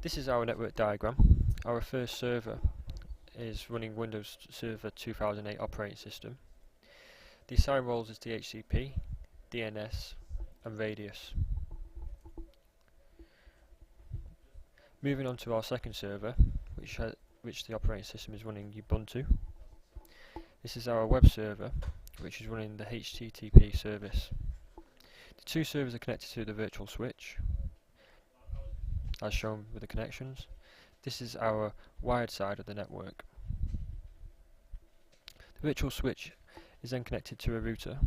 This is our network diagram. Our first server is running Windows Server 2008 operating system. The assigned roles is DHCP, DNS and Radius. Moving on to our second server, which the operating system is running Ubuntu. This is our web server, which is running the HTTP service. The two servers are connected to the virtual switch, as shown with the connections. This is our wired side of the network. The virtual switch is then connected to a router.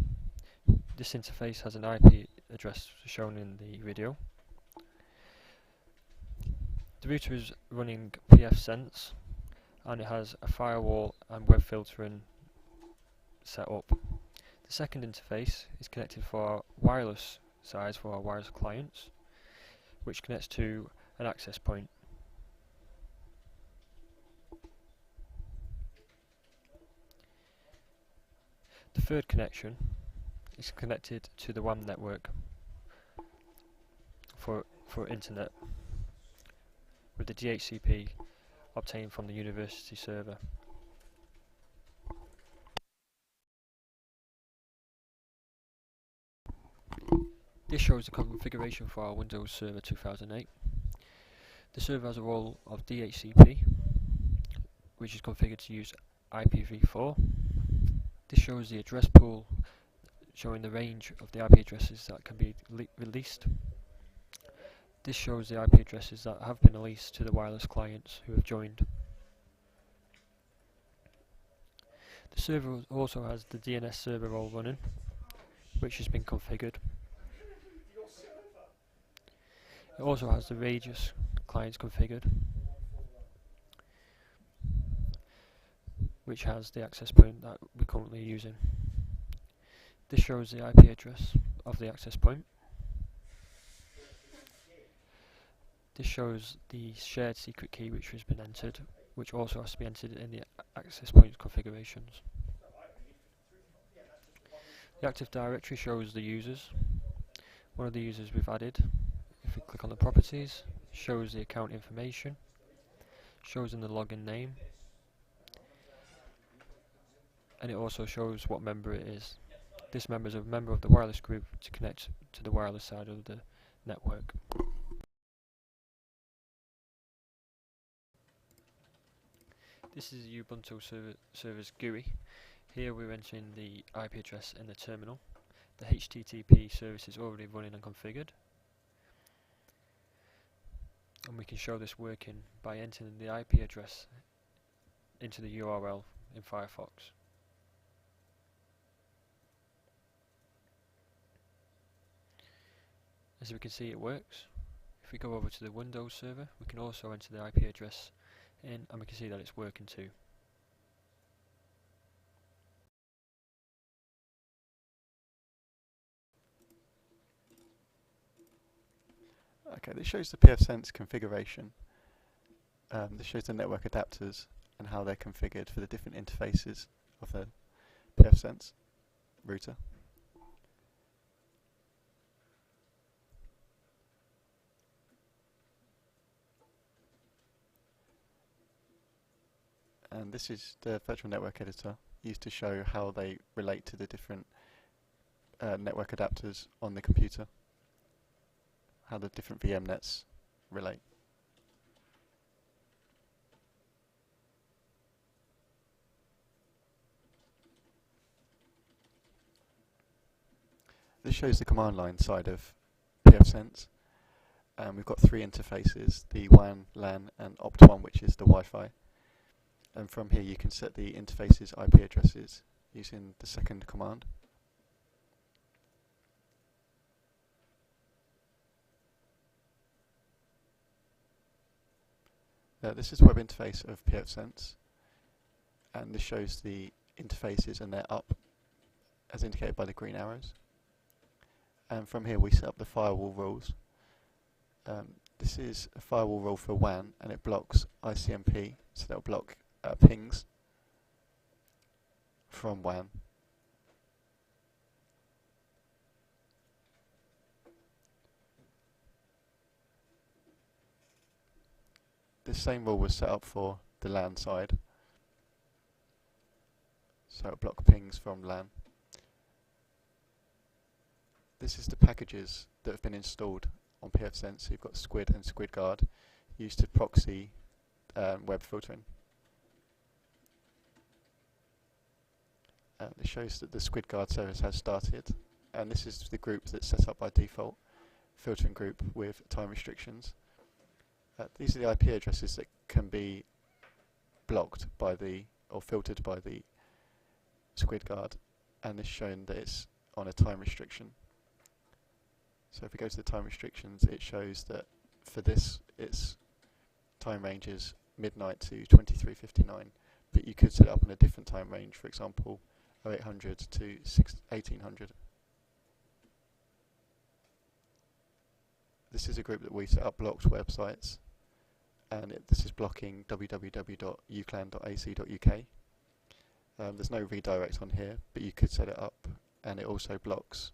This interface has an IP address shown in the video. The router is running pfSense and it has a firewall and web filtering set up. The second interface is connected for our wireless side for our wireless clients, which connects to an access point. The third connection is connected to the WAN network for internet with the DHCP obtained from the university server. This shows the configuration for our Windows Server 2008. The server has a role of DHCP, which is configured to use IPv4. This shows the address pool, showing the range of the IP addresses that can be released. This shows the IP addresses that have been released to the wireless clients who have joined. The server also has the DNS server role running, which has been configured. It also has the Radius clients configured, which has the access point that we're currently using. This shows the IP address of the access point. This shows the shared secret key which has been entered, which also has to be entered in the access point configurations. The Active Directory shows the users. One of the users we've added, if we click on the properties, shows the account information, shows in the login name, and it also shows what member it is. This member is a member of the wireless group to connect to the wireless side of the network. This is the Ubuntu server's GUI. Here we're entering the IP address in the terminal. The HTTP service is already running and configured. And we can show this working by entering the IP address into the URL in Firefox. As we can see, it works. If we go over to the Windows server, we can also enter the IP address in, and we can see that it's working too. Okay, this shows the pfSense configuration. This shows the network adapters and how they're configured for the different interfaces of the pfSense router. And this is the virtual network editor used to show how they relate to the different network adapters on the computer, how the different VM nets relate. This shows the command line side of pfSense. We've got three interfaces, the WAN, LAN and Opt1, which is the Wi-Fi. And from here you can set the interface's IP addresses using the second command. This is the web interface of pfSense, and this shows the interfaces and they're up as indicated by the green arrows. And from here we set up the firewall rules. This is a firewall rule for WAN and it blocks ICMP, so that will block pings from WAN. This same rule was set up for the LAN side, so it'll block pings from LAN. This is the packages that have been installed on pfSense. So you've got Squid and SquidGuard used to proxy web filtering. It shows that the SquidGuard service has started, and this is the group that's set up by default, filtering group with time restrictions. These are the IP addresses that can be blocked by or filtered by the SquidGuard, and it's shown that it's on a time restriction. So if we go to the time restrictions, it shows that for this, its time range is midnight to 23:59, but you could set it up on a different time range, for example, 0800 to 1800. This is a group that we set up blocked websites, and this is blocking www.uclan.ac.uk. There's no redirect on here, but you could set it up, and it also blocks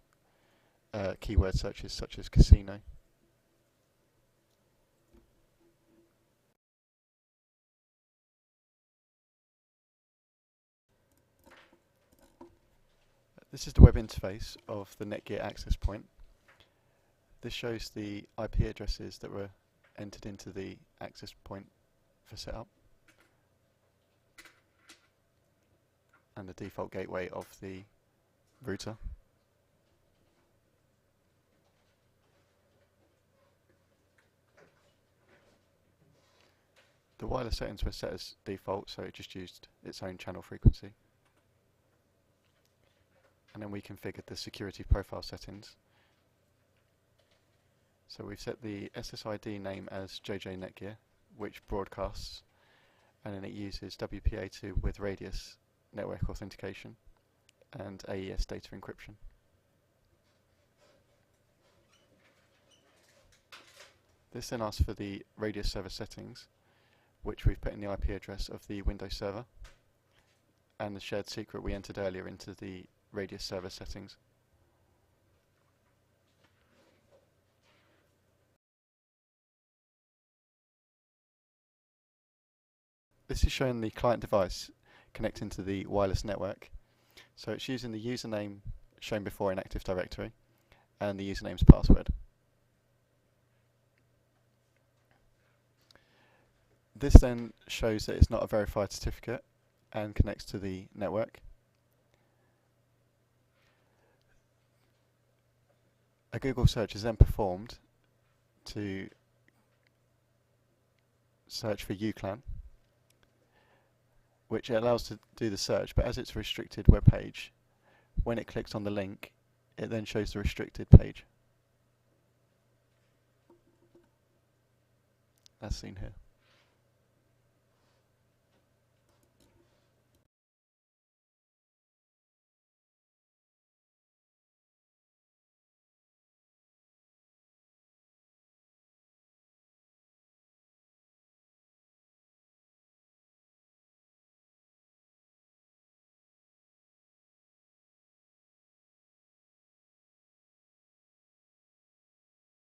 keyword searches such as casino. This is the web interface of the Netgear access point. This shows the IP addresses that were entered into the access point for setup, and the default gateway of the router. The wireless settings were set as default, so it just used its own channel frequency. And then we configured the security profile settings. So we've set the SSID name as JJ Netgear, which broadcasts, and then it uses WPA2 with Radius network authentication and AES data encryption. This then asks for the Radius server settings, which we've put in the IP address of the Windows server, and the shared secret we entered earlier into the Radius server settings. This is showing the client device connecting to the wireless network. So it's using the username shown before in Active Directory and the username's password. This then shows that it's not a verified certificate and connects to the network. A Google search is then performed to search for uClan, which it allows to do the search, but as it's a restricted web page, when it clicks on the link, it then shows the restricted page, as seen here.